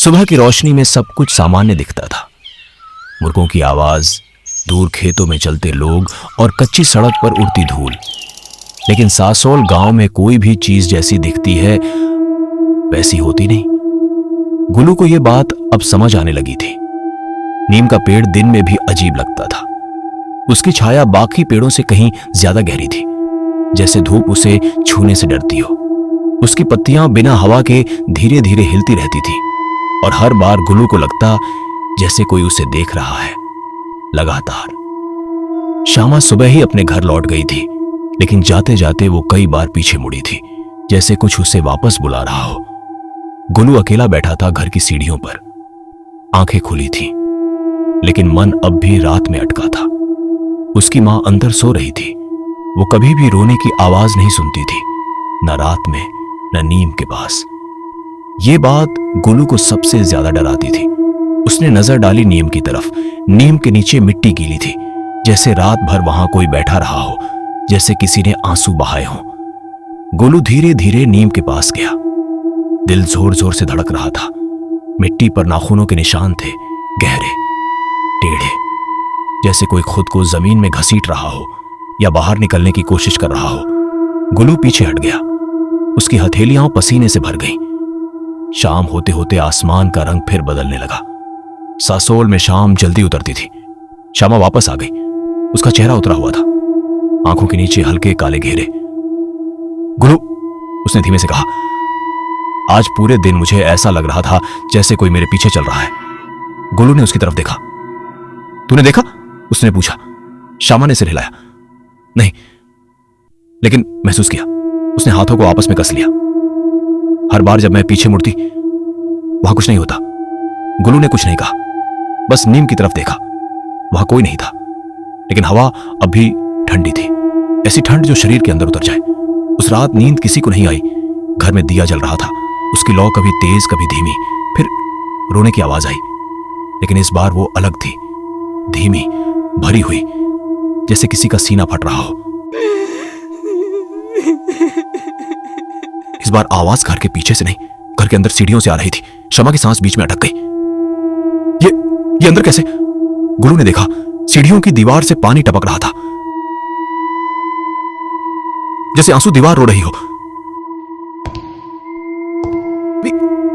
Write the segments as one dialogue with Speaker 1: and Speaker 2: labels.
Speaker 1: सुबह की रोशनी में सब कुछ सामान्य दिखता था। मुर्गों की आवाज, दूर खेतों में चलते लोग और कच्ची सड़क पर उड़ती धूल। लेकिन सासोल गांव में कोई भी चीज जैसी दिखती है वैसी होती नहीं। गुलू को यह बात अब समझ आने लगी थी। नीम का पेड़ दिन में भी अजीब लगता था। उसकी छाया बाकी पेड़ों से कहीं ज्यादा गहरी थी, जैसे धूप उसे छूने से डरती हो। उसकी पत्तियां बिना हवा के धीरे धीरे हिलती रहती थी और हर बार गुलू को लगता जैसे कोई उसे देख रहा है लगातार। श्यामा सुबह ही अपने घर लौट गई थी, लेकिन जाते जाते वो कई बार पीछे मुड़ी थी, जैसे कुछ उसे वापस बुला रहा हो। गुलू अकेला बैठा था घर की सीढ़ियों पर। आंखें खुली थीं, लेकिन मन अब भी रात में अटका था। उसकी मां अंदर सो रही थी। वो कभी भी रोने की आवाज नहीं सुनती थी, न रात में न नीम के पास। ये बात गुलू को सबसे ज्यादा डराती थी। उसने नजर डाली नीम की तरफ। नीम के नीचे मिट्टी गीली थी, जैसे रात भर वहां कोई बैठा रहा हो, जैसे किसी ने आंसू बहाए हों। गुलू धीरे धीरे नीम के पास गया। दिल जोर जोर से धड़क रहा था। मिट्टी पर नाखूनों के निशान थे, गहरे, टेढ़े, जैसे कोई खुद को जमीन में घसीट रहा हो या बाहर निकलने की कोशिश कर रहा हो। गुलू पीछे हट गया। उसकी हथेलियां पसीने से भर गईं। शाम होते होते आसमान का रंग फिर बदलने लगा। सासोल में शाम जल्दी उतरती थी। श्यामा वापस आ गई। उसका चेहरा उतरा हुआ था, आंखों के नीचे हल्के काले घेरे। गुलू, उसने धीमे से कहा, आज पूरे दिन मुझे ऐसा लग रहा था जैसे कोई मेरे पीछे चल रहा है। गुलू ने उसकी तरफ देखा। तूने देखा? उसने पूछा। श्यामा ने सिर हिलाया। नहीं, लेकिन महसूस किया। उसने हाथों को आपस में कस लिया। हर बार जब मैं पीछे मुड़ती वहां कुछ नहीं होता। गुलू ने कुछ नहीं कहा, बस नीम की तरफ देखा। वहां कोई नहीं था, लेकिन हवा अब भी ठंडी थी, ऐसी ठंड जो शरीर के अंदर उतर जाए। उस रात नींद किसी को नहीं आई। घर में दिया जल रहा था। उसकी लौ कभी तेज कभी धीमी। फिर रोने की आवाज आई, लेकिन इस बार वो अलग थी, धीमी, भरी हुई, जैसे किसी का सीना फट रहा हो। इस बार आवाज घर के पीछे से नहीं, घर के अंदर सीढ़ियों से आ रही थी। श्यामा की सांस बीच में अटक गई। ये अंदर कैसे? गुलू ने देखा, सीढ़ियों की दीवार से पानी टपक रहा था, जैसे आंसू दीवार रो रही हो।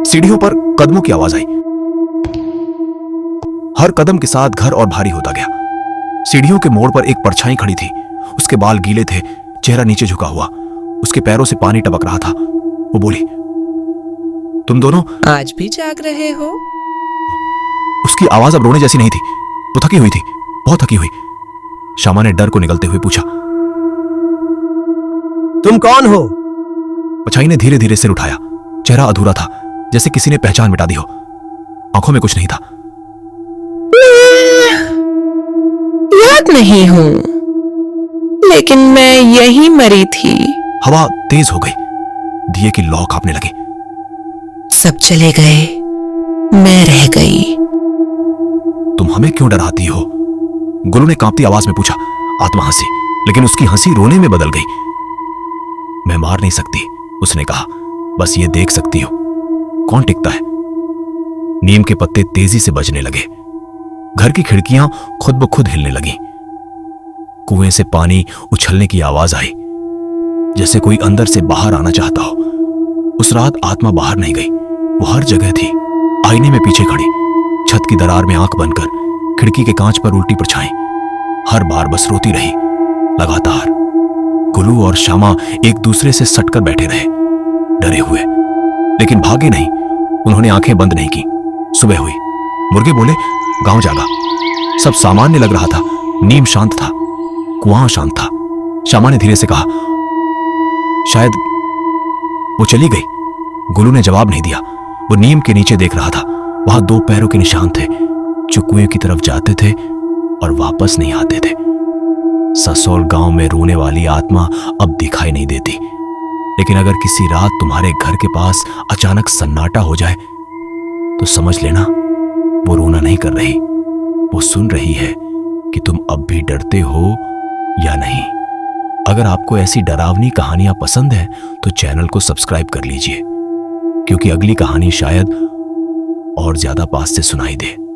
Speaker 1: सीढ़ियों पर कदमों की आवाज आई। हर कदम के साथ घर और भारी होता गया। सीढ़ियों के मोड़ पर एक परछाई खड़ी थी। उसके बाल गीले थे, चेहरा नीचे झुका हुआ। उसके पैरों से पानी टपक रहा था। वो बोली, तुम दोनों
Speaker 2: आज भी जाग रहे हो?
Speaker 1: उसकी आवाज अब रोने जैसी नहीं थी, वो थकी हुई थी, बहुत थकी हुई। श्यामा ने डर को निगलते हुए पूछा,
Speaker 3: तुम कौन हो?
Speaker 1: परछाई ने धीरे धीरे सिर उठाया। चेहरा अधूरा था, जैसे किसी ने पहचान मिटा दी हो। आंखों में कुछ नहीं था।
Speaker 2: याद नहीं हूं, लेकिन मैं यहीं मरी थी।
Speaker 1: हवा तेज हो गई। दिए की लौ कांपने लगी।
Speaker 2: सब चले गए, मैं रह गई।
Speaker 1: तुम हमें क्यों डराती हो? गुलू ने कांपती आवाज में पूछा। आत्मा हंसी, लेकिन उसकी हंसी रोने में बदल गई। मैं मार नहीं सकती, उसने कहा, बस ये देख सकती हो कौन टिकता है। नीम के पत्ते तेजी से बजने लगे। घर की खिड़कियां खुद ब खुद हिलने लगी। कुएं से पानी उछलने की आवाज आई, जैसे कोई अंदर से बाहर आना चाहता हो। उस रात आत्मा बाहर नहीं गई, वो हर जगह थी, आईने में पीछे खड़ी, छत की दरार में आंख बंद कर, खिड़की के कांच पर उल्टी परछाई। हर बार बस रोती रही, लगातार। गुलू और श्यामा एक दूसरे से सटकर बैठे रहे, डरे हुए, लेकिन भागे नहीं। उन्होंने आंखें बंद नहीं की। सुबह हुई। मुर्गे बोले, गांव जागा। सब सामान्य लग रहा था। नीम शांत था, कुआं शांत था। श्यामा ने धीरे से कहा, शायद वो चली गई। गुलू ने जवाब नहीं दिया। वो नीम के नीचे देख रहा था। वहां 2 पैरों के निशान थे, जो कुएं की तरफ जाते थे और वापस नहीं आते थे। ससोल गांव में रोने वाली आत्मा अब दिखाई नहीं देती, लेकिन अगर किसी रात तुम्हारे घर के पास अचानक सन्नाटा हो जाए तो समझ लेना वो रोना नहीं कर रही, वो सुन रही है कि तुम अब भी डरते हो या नहीं। अगर आपको ऐसी डरावनी कहानियां पसंद है तो चैनल को सब्सक्राइब कर लीजिए, क्योंकि अगली कहानी शायद और और ज्यादा पास से सुनाई दे।